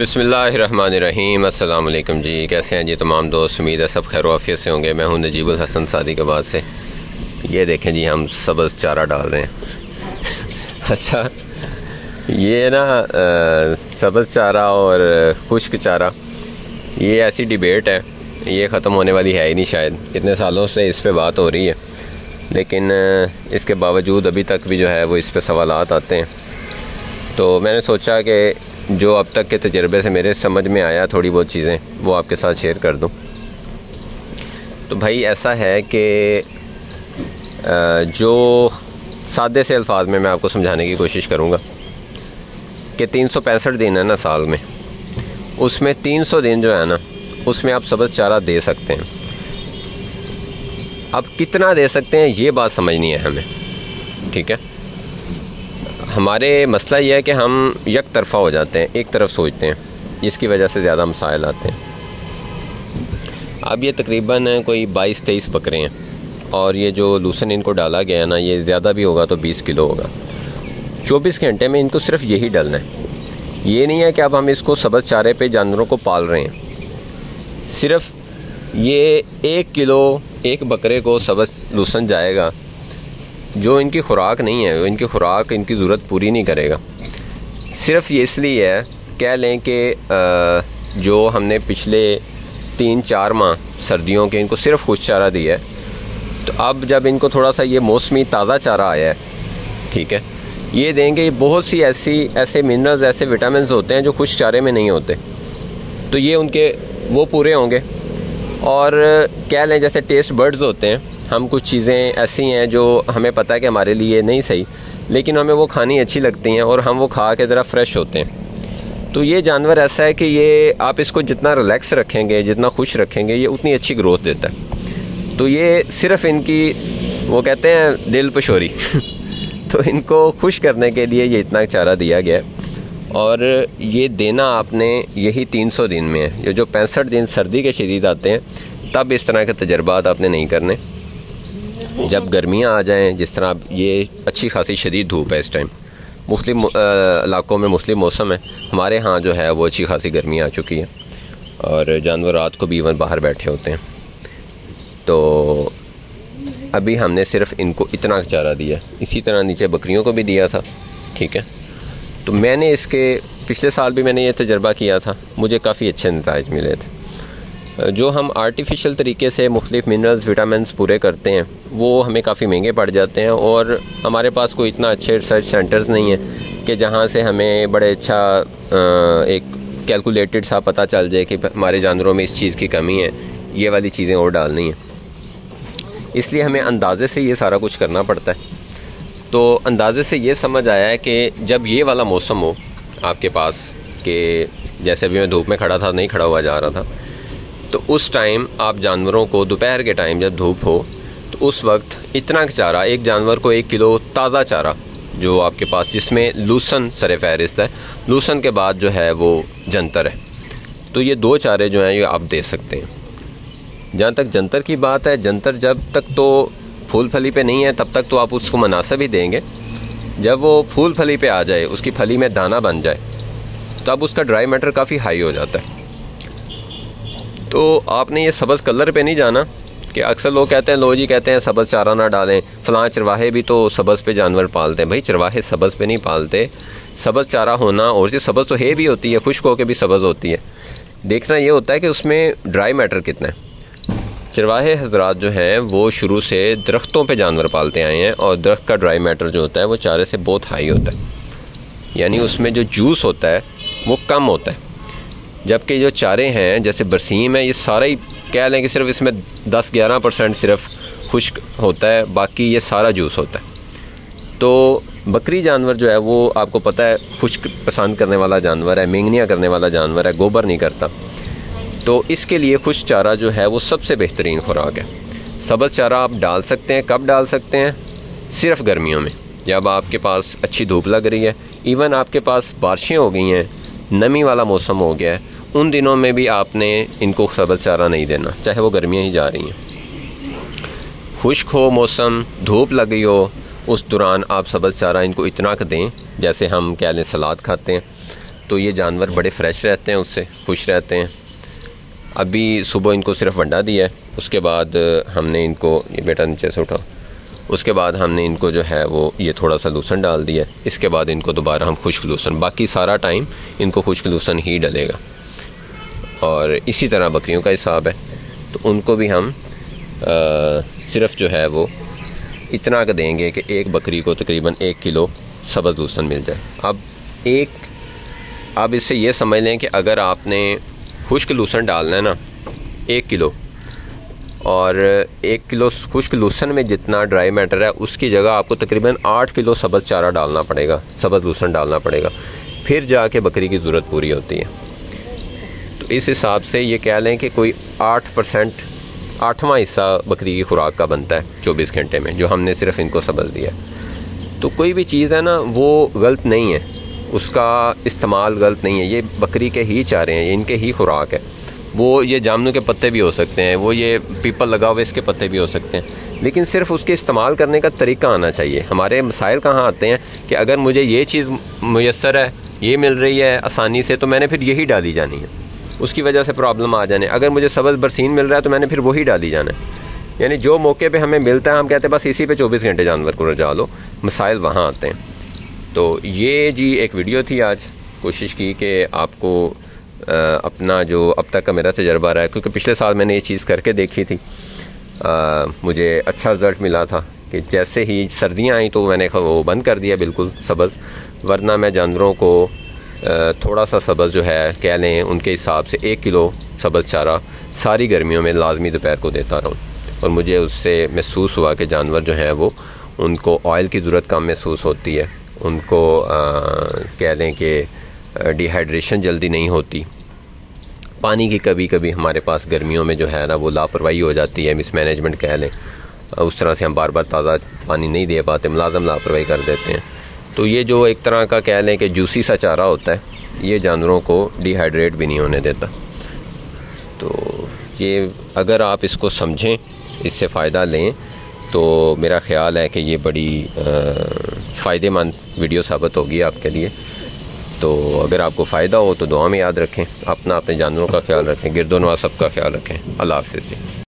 बिस्मिल्लाहिर्रहमानिर्रहीम। अस्सलाम वालेकुम जी, कैसे हैं जी तमाम दोस्त। उम्मीद है सब खैर आफियत से होंगे। मैं हूं नजीबुल हसन सादिकाबाद से। ये देखें जी, हम सब्ज़ चारा डाल रहे हैं। अच्छा, ये ना सब्ज़ चारा और खुश्क चारा, ये ऐसी डिबेट है, ये ख़त्म होने वाली है ही नहीं शायद। इतने सालों से इस पे बात हो रही है, लेकिन इसके बावजूद अभी तक भी जो है वो इस पे सवालात आते हैं। तो मैंने सोचा कि जो अब तक के तजर्बे से मेरे समझ में आया थोड़ी बहुत चीज़ें वो आपके साथ शेयर कर दूं। तो भाई ऐसा है कि जो सादे से अल्फाज में मैं आपको समझाने की कोशिश करूंगा कि 365 दिन है ना साल में, उसमें 300 दिन जो है ना उसमें आप सब्ज़ चारा दे सकते हैं। अब कितना दे सकते हैं ये बात समझनी है हमें, ठीक है। हमारे मसला ये है कि हम एक तरफ़ा हो जाते हैं, एक तरफ सोचते हैं, जिसकी वजह से ज़्यादा मसाइल आते हैं। अब ये तकरीबन कोई 22-23 बकरे हैं और ये जो लूसन इनको डाला गया है ना, ये ज़्यादा भी होगा तो 20 किलो होगा। 24 घंटे में इनको सिर्फ यही डालना है। ये नहीं है कि अब हम इसको सब्ज़ चारे पे जानवरों को पाल रहे हैं। सिर्फ ये 1 किलो एक बकरे को सब्ज़ लूसन जाएगा, जो इनकी खुराक नहीं है, इनकी खुराक इनकी ज़रूरत पूरी नहीं करेगा। सिर्फ ये इसलिए है, कह लें कि जो हमने पिछले 3-4 माह सर्दियों के इनको सिर्फ खुश्क चारा दिया है, तो अब जब इनको थोड़ा सा ये मौसमी ताज़ा चारा आया है, ठीक है, ये देंगे। बहुत सी ऐसे मिनरल्स, ऐसे विटामिन्स होते हैं जो खुश्क चारे में नहीं होते, तो ये उनके वो पूरे होंगे। और कह लें जैसे टेस्ट बर्ड्स होते हैं, हम कुछ चीज़ें ऐसी हैं जो हमें पता है कि हमारे लिए नहीं सही, लेकिन हमें वो खानी अच्छी लगती हैं और हम वो खा के ज़रा फ्रेश होते हैं। तो ये जानवर ऐसा है कि ये आप इसको जितना रिलैक्स रखेंगे, जितना खुश रखेंगे, ये उतनी अच्छी ग्रोथ देता है। तो ये सिर्फ इनकी वो कहते हैं दिल पशोरी तो इनको खुश करने के लिए ये इतना चारा दिया गया है। और ये देना आपने यही 300 दिन में है। ये जो 65 दिन सर्दी के शदीद आते हैं, तब इस तरह के तजर्बात आपने नहीं करने। जब गर्मियाँ आ जाएं, जिस तरह ये अच्छी खासी शदीद धूप है इस टाइम, मुख्तलिफ इलाकों में मुख्तलिफ मौसम है। हमारे यहाँ जो है वो अच्छी खासी गर्मी आ चुकी है और जानवर रात को भी इवन बाहर बैठे होते हैं। तो अभी हमने सिर्फ इनको इतना चारा दिया। इसी तरह नीचे बकरियों को भी दिया था, ठीक है। तो मैंने इसके पिछले साल भी मैंने ये तजर्बा किया था, मुझे काफ़ी अच्छे नताइज मिले थे। जो हम आर्टिफिशियल तरीके से मुख्तलिफ मिनरल्स, विटामिन्स पूरे करते हैं, वो हमें काफ़ी महंगे पड़ जाते हैं और हमारे पास कोई इतना अच्छे रिसर्च सेंटर्स नहीं है कि जहाँ से हमें बड़े अच्छा एक कैलकुलेटेड सा पता चल जाए कि हमारे जानवरों में इस चीज़ की कमी है, ये वाली चीज़ें और डालनी है। इसलिए हमें अंदाज़े से ये सारा कुछ करना पड़ता है। तो अंदाज़े से ये समझ आया है कि जब ये वाला मौसम हो आपके पास, कि जैसे अभी मैं धूप में खड़ा था, नहीं खड़ा हुआ जा रहा था, तो उस टाइम आप जानवरों को दोपहर के टाइम जब धूप हो, तो उस वक्त इतना चारा, एक जानवर को 1 किलो ताज़ा चारा जो आपके पास, जिसमें लूसन सर फहरिस्त है, लूसन के बाद जो है वो जंतर है, तो ये 2 चारे जो हैं ये आप दे सकते हैं। जहाँ तक जंतर की बात है, जंतर जब तक तो फूल फली पे नहीं है तब तक तो आप उसको मुनासिब ही देंगे। जब वो फूल फली पे आ जाए, उसकी फली में दाना बन जाए, तब उसका ड्राई मैटर काफ़ी हाई हो जाता है। तो आपने ये सब्ज़ कलर पे नहीं जाना कि अक्सर लोग कहते हैं, लो जी कहते हैं सब्ज़ चारा ना डालें, फ़लाँ चरवाहे भी तो सब्ज़ पे जानवर पालते हैं। भाई चरवाहे सब्ज़ पे नहीं पालते, सब्ज़ चारा होना और जो सब्ज़ तो है भी होती है, खुश्क होकर भी सब्ज़ होती है। देखना ये होता है कि उसमें ड्राई मैटर कितना है। चरवाहे हजरात जो हैं वो शुरू से दरख्तों पे जानवर पालते आए हैं और दरख्त का ड्राई मैटर जो होता है वो चारे से बहुत हाई होता है, यानी उसमें जो जूस होता है वो कम होता है। जबकि जो चारे हैं जैसे बरसीम है, ये सारा ही कह लें कि सिर्फ इसमें 10-11% सिर्फ खुश्क होता है, बाकी ये सारा जूस होता है। तो बकरी जानवर जो है वो आपको पता है खुश्क पसंद करने वाला जानवर है, मेंगनियाँ करने वाला जानवर है, गोबर नहीं करता। तो इसके लिए खुश्क चारा जो है वो सबसे बेहतरीन खुराक है। सब्ज़ चारा आप डाल सकते हैं, कब डाल सकते हैं? सिर्फ गर्मियों में, जब आपके पास अच्छी धूप लग रही है, इवन आपके पास बारिशें हो गई हैं, नमी वाला मौसम हो गया है, उन दिनों में भी आपने इनको सब्ज़ चारा नहीं देना, चाहे वो गर्मियाँ ही जा रही हैं। खुश्क हो मौसम, धूप लगी हो, उस दौरान आप सब्ज़ चारा इनको इतना दें जैसे हम कह लें सलाद खाते हैं, तो ये जानवर बड़े फ्रेश रहते हैं, उससे खुश रहते हैं। अभी सुबह इनको सिर्फ वंडा दिया है, उसके बाद हमने इनको, ये बेटा नीचे से उठा, उसके बाद हमने इनको जो है वो ये थोड़ा सा लूसन डाल दिया है। इसके बाद इनको दोबारा हम खुश्क लूसन, बाकी सारा टाइम इनको खुश्क लूसन ही डलेगा। और इसी तरह बकरियों का हिसाब है, तो उनको भी हम सिर्फ जो है वो इतना का देंगे कि एक बकरी को तकरीबन 1 किलो सब्ज़ लूसन मिल जाए। अब इससे ये समझ लें कि अगर आपने खुश्क लूसन डालना है ना 1 किलो, और 1 किलो खुश्क लूसन में जितना ड्राई मैटर है उसकी जगह आपको तकरीबन 8 किलो सब्ज़ चारा डालना पड़ेगा, सब्ज़ लूसन डालना पड़ेगा, फिर जाके बकरी की ज़रूरत पूरी होती है। तो इस हिसाब से ये कह लें कि कोई 8%, 8वां हिस्सा बकरी की खुराक का बनता है 24 घंटे में, जो हमने सिर्फ इनको सब्ज़ दिया। तो कोई भी चीज़ है ना वो गलत नहीं है, उसका इस्तेमाल गलत नहीं है। ये बकरी के ही चारे हैं, ये इनके ही खुराक है। वो ये जामुन के पत्ते भी हो सकते हैं, वो ये पीपल लगा हुए इसके पत्ते भी हो सकते हैं, लेकिन सिर्फ उसके इस्तेमाल करने का तरीका आना चाहिए। हमारे मसाइल कहाँ आते हैं कि अगर मुझे ये चीज़ मुयस्सर है, ये मिल रही है आसानी से, तो मैंने फिर यही डाली जानी है, उसकी वजह से प्रॉब्लम आ जाने। अगर मुझे सब्ज़ बरसीन मिल रहा है तो मैंने फिर वही डाली जाना है। यानी जो मौके पे हमें मिलता है हम कहते हैं बस इसी पे 24 घंटे जानवर को रजा लो, मसाइल वहाँ आते हैं। तो ये जी एक वीडियो थी आज, कोशिश की कि आपको अपना जो अब तक का मेरा तजर्बा रहा है, क्योंकि पिछले साल मैंने ये चीज़ करके देखी थी, मुझे अच्छा रिज़ल्ट मिला था कि जैसे ही सर्दियाँ आई तो मैंने वो बंद कर दिया बिल्कुल सब्ज़, वरना मैं जानवरों को थोड़ा सा सब्ज़ जो है कह लें उनके हिसाब से 1 किलो सब्ज़ चारा सारी गर्मियों में लाजमी दोपहर को देता रहूँ। और मुझे उससे महसूस हुआ कि जानवर जो हैं वो, उनको ऑयल की ज़रूरत कम महसूस होती है, उनको कह लें कि डिहाइड्रेशन जल्दी नहीं होती। पानी की कभी कभी हमारे पास गर्मियों में जो है ना वो लापरवाही हो जाती है, मिसमैनेजमेंट कह लें, उस तरह से हम बार बार ताज़ा पानी नहीं दे पाते, मुलाज़म लापरवाही कर देते हैं। तो ये जो एक तरह का कह लें कि जूसी सा चारा होता है, ये जानवरों को डिहाइड्रेट भी नहीं होने देता। तो ये अगर आप इसको समझें, इससे फ़ायदा लें, तो मेरा ख़्याल है कि ये बड़ी फ़ायदेमंद वीडियो साबित होगी आपके लिए। तो अगर आपको फ़ायदा हो तो दुआ में याद रखें, अपने जानवरों का ख्याल रखें, गिरदो नवाज़ सबका ख्याल रखें। अल्लाह हाफ़िज़।